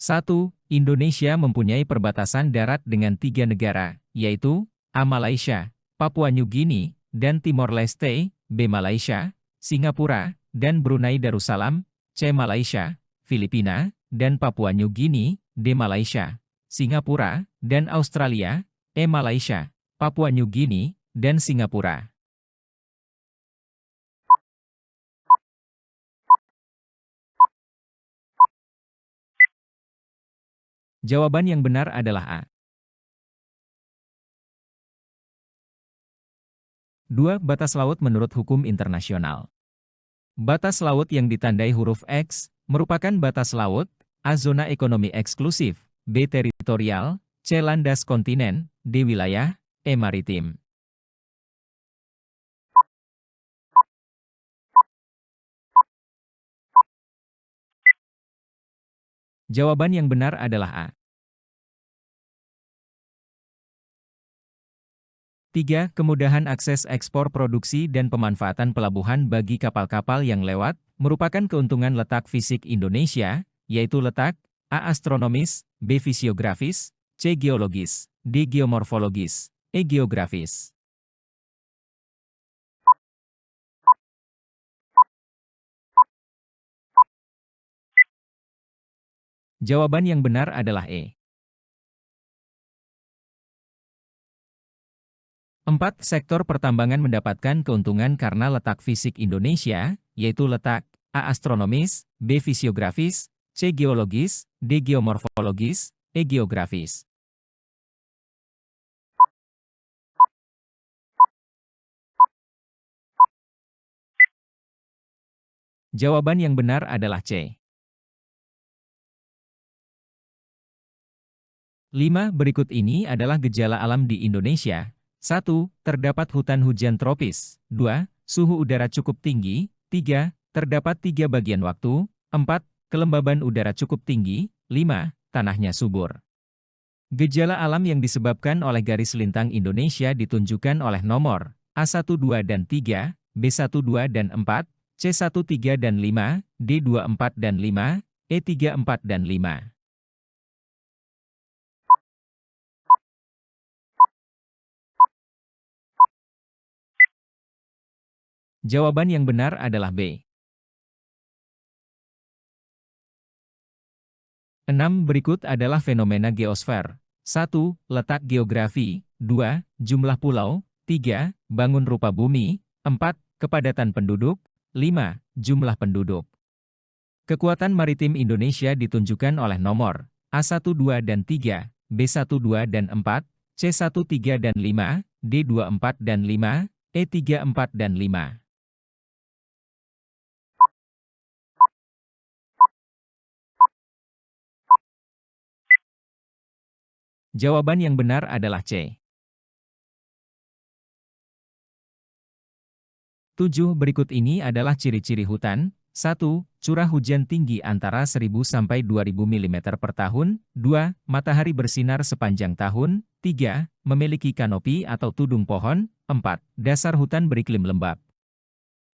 1. Indonesia mempunyai perbatasan darat dengan 3 negara, yaitu A. Malaysia, Papua New Guinea, dan Timor Leste, B. Malaysia, Singapura, dan Brunei Darussalam, C. Malaysia, Filipina, dan Papua New Guinea, D. Malaysia, Singapura, dan Australia, E. Malaysia, Papua New Guinea, dan Singapura. Jawaban yang benar adalah A. 2. Batas laut menurut hukum internasional. Batas laut yang ditandai huruf X merupakan batas laut, A. Zona ekonomi eksklusif, B. Teritorial, C. Landas kontinen, D. Wilayah, E. Maritim. Jawaban yang benar adalah A. 3. Kemudahan akses ekspor produksi dan pemanfaatan pelabuhan bagi kapal-kapal yang lewat, merupakan keuntungan letak fisik Indonesia, yaitu letak A. Astronomis, B. Fisiografis, C. Geologis, D. Geomorfologis, E. Geografis. Jawaban yang benar adalah E. 4. Sektor pertambangan mendapatkan keuntungan karena letak fisik Indonesia, yaitu letak A. Astronomis, B. Fisiografis, C. Geologis, D. Geomorfologis, E. Geografis. Jawaban yang benar adalah C. 5. Berikut ini adalah gejala alam di Indonesia. 1. Terdapat hutan hujan tropis. 2. Suhu udara cukup tinggi. 3. Terdapat 3 bagian waktu. 4. Kelembaban udara cukup tinggi. 5. Tanahnya subur. Gejala alam yang disebabkan oleh garis lintang Indonesia ditunjukkan oleh nomor A12 dan 3, B12 dan 4, C13 dan 5, D24 dan 5, E34 dan 5. Jawaban yang benar adalah B. 6. Berikut adalah fenomena geosfer. 1. Letak geografi. 2. Jumlah pulau. 3. Bangun rupa bumi. 4. Kepadatan penduduk. 5. Jumlah penduduk. Kekuatan maritim Indonesia ditunjukkan oleh nomor A12 dan 3, B12 dan 4, C13 dan 5, D24 dan 5, E34 dan 5. Jawaban yang benar adalah C. 7. Berikut ini adalah ciri-ciri hutan. 1. Curah hujan tinggi antara 1000 sampai 2000 mm per tahun. 2. Matahari bersinar sepanjang tahun. 3. Memiliki kanopi atau tudung pohon. 4. Dasar hutan beriklim lembab.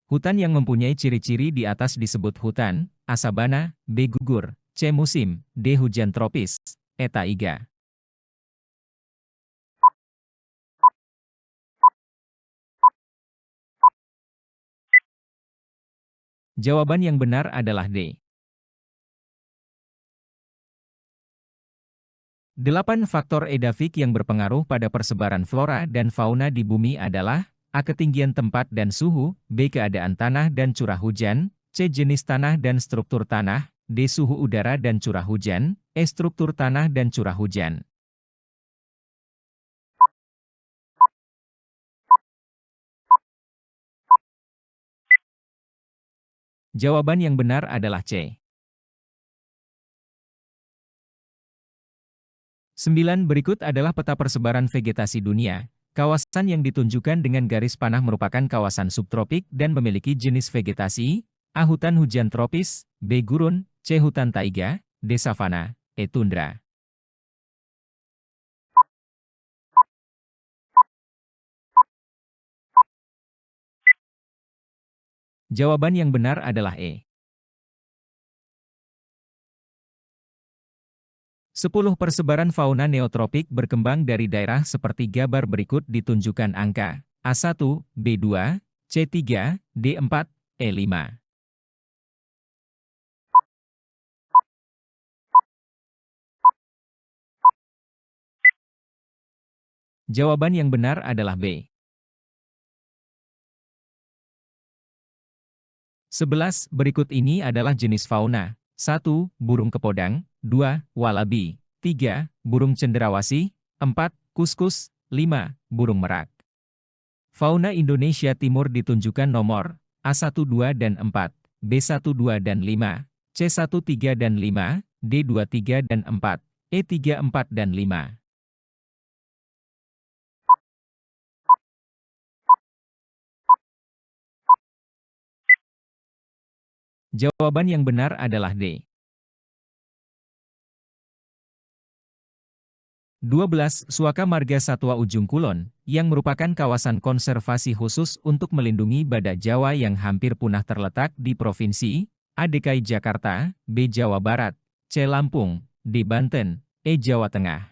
Hutan yang mempunyai ciri-ciri di atas disebut hutan. A. Sabana, B. Gugur, C. Musim, D. Hujan tropis, E. Taiga. Jawaban yang benar adalah D. 8 faktor edafik yang berpengaruh pada persebaran flora dan fauna di bumi adalah A. Ketinggian tempat dan suhu, B. Keadaan tanah dan curah hujan, C. Jenis tanah dan struktur tanah, D. Suhu udara dan curah hujan, E. Struktur tanah dan curah hujan. Jawaban yang benar adalah C. 9. Berikut adalah peta persebaran vegetasi dunia. Kawasan yang ditunjukkan dengan garis panah merupakan kawasan subtropik dan memiliki jenis vegetasi, A. Hutan hujan tropis, B. Gurun, C. Hutan taiga, D. Savana, E. Tundra. Jawaban yang benar adalah E. 10 persebaran fauna neotropik berkembang dari daerah seperti gambar berikut ditunjukkan angka A1, B2, C3, D4, E5. Jawaban yang benar adalah B. 11. Berikut ini adalah jenis fauna. 1. Burung kepodang. 2. Walabi. 3. Burung cendrawasih. 4. Kuskus. 5. Burung merak. Fauna Indonesia Timur ditunjukkan nomor A12 dan 4, B12 dan 5, C13 dan 5, D23 dan 4, E34 dan 5. Jawaban yang benar adalah D. 12. Suaka Marga Satwa Ujung Kulon, yang merupakan kawasan konservasi khusus untuk melindungi badak Jawa yang hampir punah terletak di Provinsi A. DKI Jakarta, B. Jawa Barat, C. Lampung, D. Banten, E. Jawa Tengah.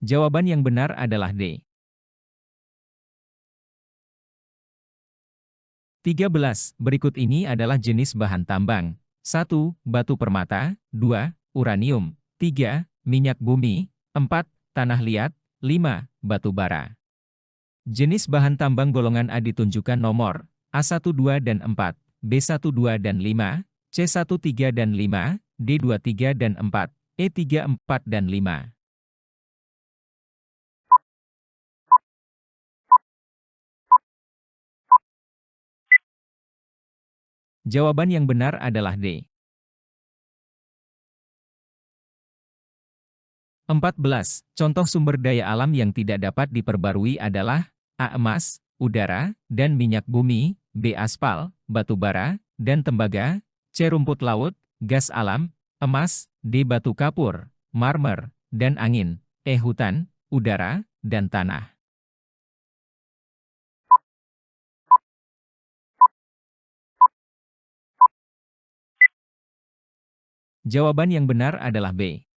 Jawaban yang benar adalah D. 13. Berikut ini adalah jenis bahan tambang. 1. Batu permata. 2. Uranium. 3. Minyak bumi. 4. Tanah liat. 5. Batu bara. Jenis bahan tambang golongan A ditunjukkan nomor A12 dan 4, B12 dan 5, C13 dan 5, D23 dan 4, E34 dan 5. Jawaban yang benar adalah D. 14. Contoh sumber daya alam yang tidak dapat diperbarui adalah A. Emas, udara, dan minyak bumi, B. Aspal, batu bara, dan tembaga, C. Rumput laut, gas alam, emas, D. Batu kapur, marmer, dan angin, E. Hutan, udara, dan tanah. Jawaban yang benar adalah B.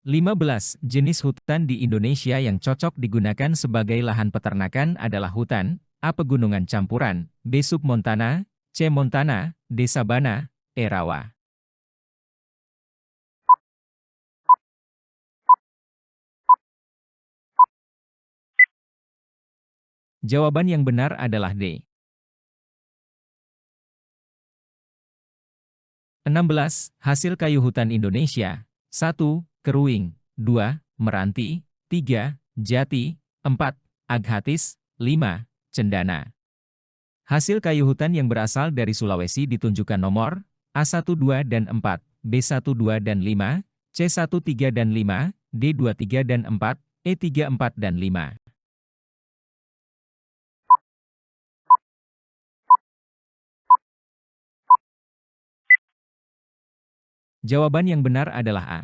15. Jenis hutan di Indonesia yang cocok digunakan sebagai lahan peternakan adalah hutan, A. Pegunungan campuran, B. Submontana, C. Montana, D. Sabana, E. Rawa. Jawaban yang benar adalah D. 16. Hasil kayu hutan Indonesia. 1. Keruing. 2. Meranti. 3. Jati. 4. Aghatis. 5. Cendana. Hasil kayu hutan yang berasal dari Sulawesi ditunjukkan nomor A12 dan 4, B12 dan 5, C13 dan 5, D23 dan 4, E34 dan 5. Jawaban yang benar adalah A.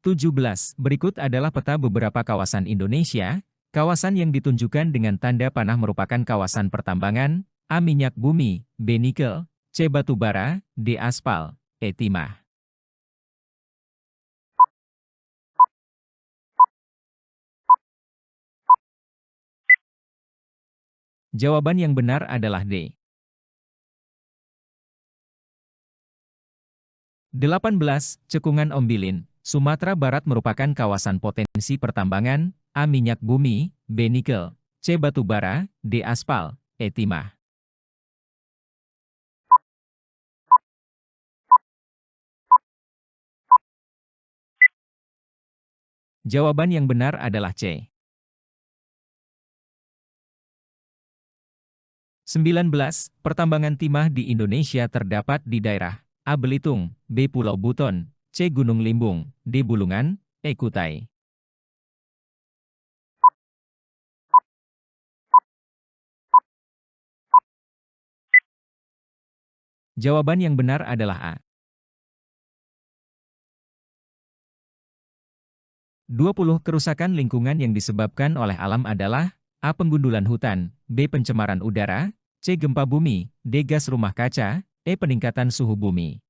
17. Berikut adalah peta beberapa kawasan Indonesia. Kawasan yang ditunjukkan dengan tanda panah merupakan kawasan pertambangan, A. Minyak bumi, B. Nikel, C. Batu bara, D. Aspal, E. Timah. Jawaban yang benar adalah D. 18. Cekungan Ombilin, Sumatera Barat merupakan kawasan potensi pertambangan, A. Minyak bumi, B. Nikel, C. Batu bara, D. Aspal, E. Timah. Jawaban yang benar adalah C. 19. Pertambangan timah di Indonesia terdapat di daerah A. Belitung, B. Pulau Buton, C. Gunung Limbung, D. Bulungan, E. Kutai. Jawaban yang benar adalah A. 20 kerusakan lingkungan yang disebabkan oleh alam adalah A. Penggundulan hutan, B. Pencemaran udara, C. Gempa bumi, D. Gas rumah kaca, E. Peningkatan suhu bumi.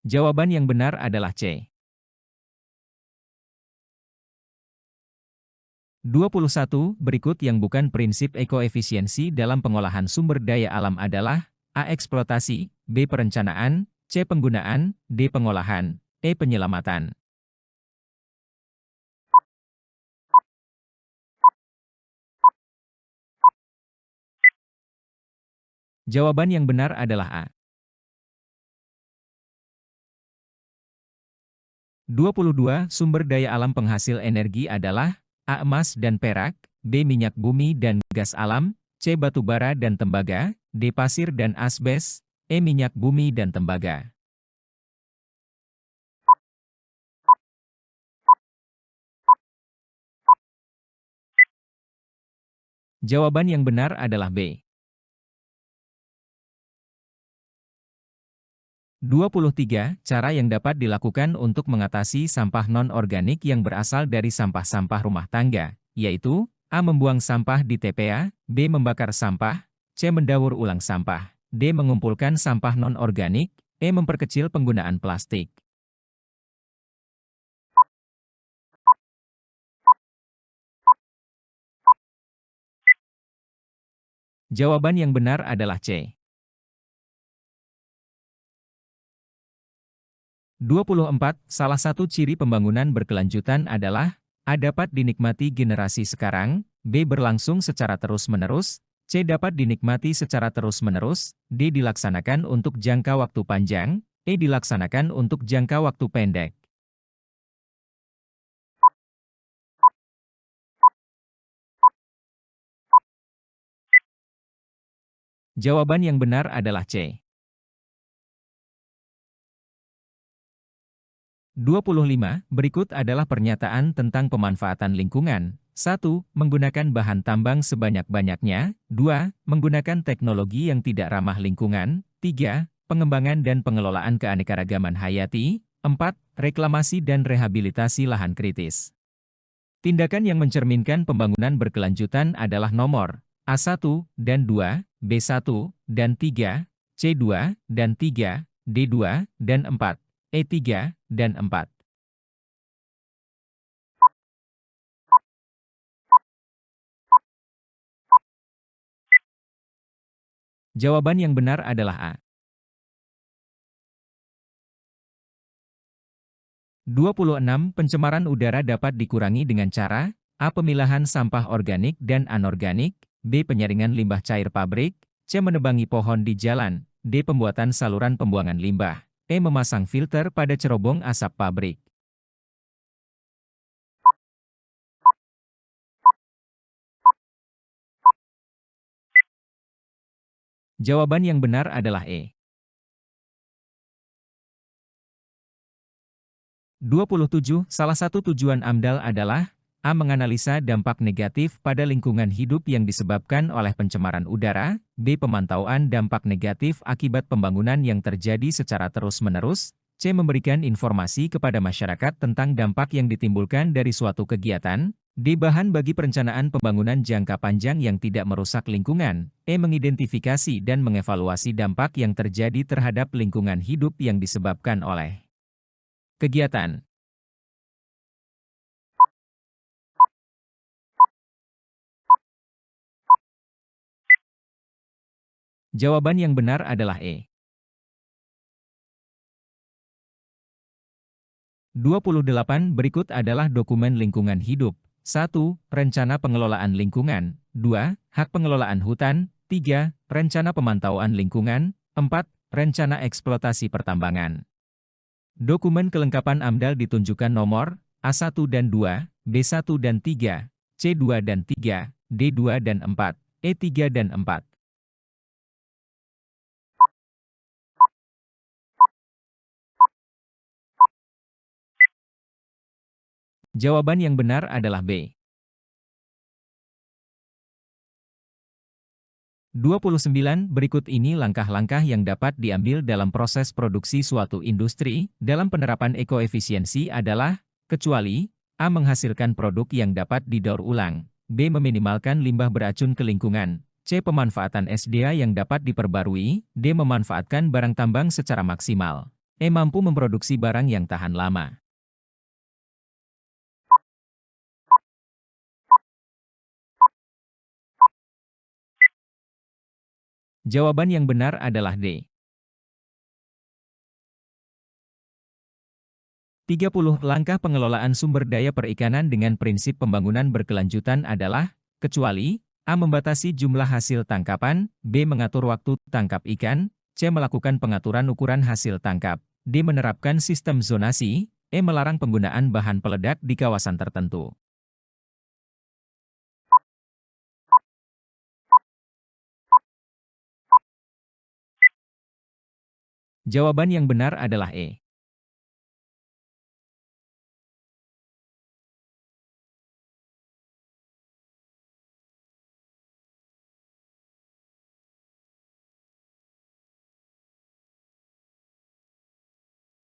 Jawaban yang benar adalah C. 21. Berikut yang bukan prinsip ekoefisiensi dalam pengolahan sumber daya alam adalah A. Eksploitasi, B. Perencanaan, C. Penggunaan, D. Pengolahan, E. Penyelamatan. Jawaban yang benar adalah A. 22. Sumber daya alam penghasil energi adalah A. Emas dan perak, B. Minyak bumi dan gas alam, C. Batu bara dan tembaga, D. Pasir dan asbes, E. Minyak bumi dan tembaga. Jawaban yang benar adalah B. 23. Cara yang dapat dilakukan untuk mengatasi sampah non-organik yang berasal dari sampah-sampah rumah tangga, yaitu A. Membuang sampah di TPA, B. Membakar sampah, C. Mendaur ulang sampah, D. Mengumpulkan sampah non-organik, E. Memperkecil penggunaan plastik. Jawaban yang benar adalah C. 24. Salah satu ciri pembangunan berkelanjutan adalah A. Dapat dinikmati generasi sekarang, B. Berlangsung secara terus-menerus, C. Dapat dinikmati secara terus-menerus, D. Dilaksanakan untuk jangka waktu panjang, E. Dilaksanakan untuk jangka waktu pendek. Jawaban yang benar adalah C. 25. Berikut adalah pernyataan tentang pemanfaatan lingkungan. 1. Menggunakan bahan tambang sebanyak-banyaknya. 2. Menggunakan teknologi yang tidak ramah lingkungan. 3. Pengembangan dan pengelolaan keanekaragaman hayati. 4. Reklamasi dan rehabilitasi lahan kritis. Tindakan yang mencerminkan pembangunan berkelanjutan adalah nomor A1 dan 2, B1 dan 3, C2 dan 3, D2 dan 4. E3 dan 4. Jawaban yang benar adalah A. 26. Pencemaran udara dapat dikurangi dengan cara A. Pemilahan sampah organik dan anorganik, B. Penyaringan limbah cair pabrik, C. Menebangi pohon di jalan, D. Pembuatan saluran pembuangan limbah, E. Memasang filter pada cerobong asap pabrik. Jawaban yang benar adalah E. 27. Salah satu tujuan AMDAL adalah A. Menganalisa dampak negatif pada lingkungan hidup yang disebabkan oleh pencemaran udara, B. Pemantauan dampak negatif akibat pembangunan yang terjadi secara terus-menerus, C. Memberikan informasi kepada masyarakat tentang dampak yang ditimbulkan dari suatu kegiatan, D. Bahan bagi perencanaan pembangunan jangka panjang yang tidak merusak lingkungan, E. Mengidentifikasi dan mengevaluasi dampak yang terjadi terhadap lingkungan hidup yang disebabkan oleh kegiatan. Jawaban yang benar adalah E. 28. Berikut adalah dokumen lingkungan hidup. 1. Rencana pengelolaan lingkungan. 2. Hak pengelolaan hutan. 3. Rencana pemantauan lingkungan. 4. Rencana eksploitasi pertambangan. Dokumen kelengkapan AMDAL ditunjukkan nomor A1 dan 2, B1 dan 3, C2 dan 3, D2 dan 4, E3 dan 4. Jawaban yang benar adalah B. 29. Berikut ini langkah-langkah yang dapat diambil dalam proses produksi suatu industri. Dalam penerapan ekoefisiensi adalah, kecuali, A. Menghasilkan produk yang dapat didaur ulang, B. Meminimalkan limbah beracun ke lingkungan, C. Pemanfaatan SDA yang dapat diperbarui, D. Memanfaatkan barang tambang secara maksimal, E. Mampu memproduksi barang yang tahan lama. Jawaban yang benar adalah D. 30. Langkah pengelolaan sumber daya perikanan dengan prinsip pembangunan berkelanjutan adalah, kecuali, A. Membatasi jumlah hasil tangkapan, B. Mengatur waktu tangkap ikan, C. Melakukan pengaturan ukuran hasil tangkap, D. Menerapkan sistem zonasi, E. Melarang penggunaan bahan peledak di kawasan tertentu. Jawaban yang benar adalah E.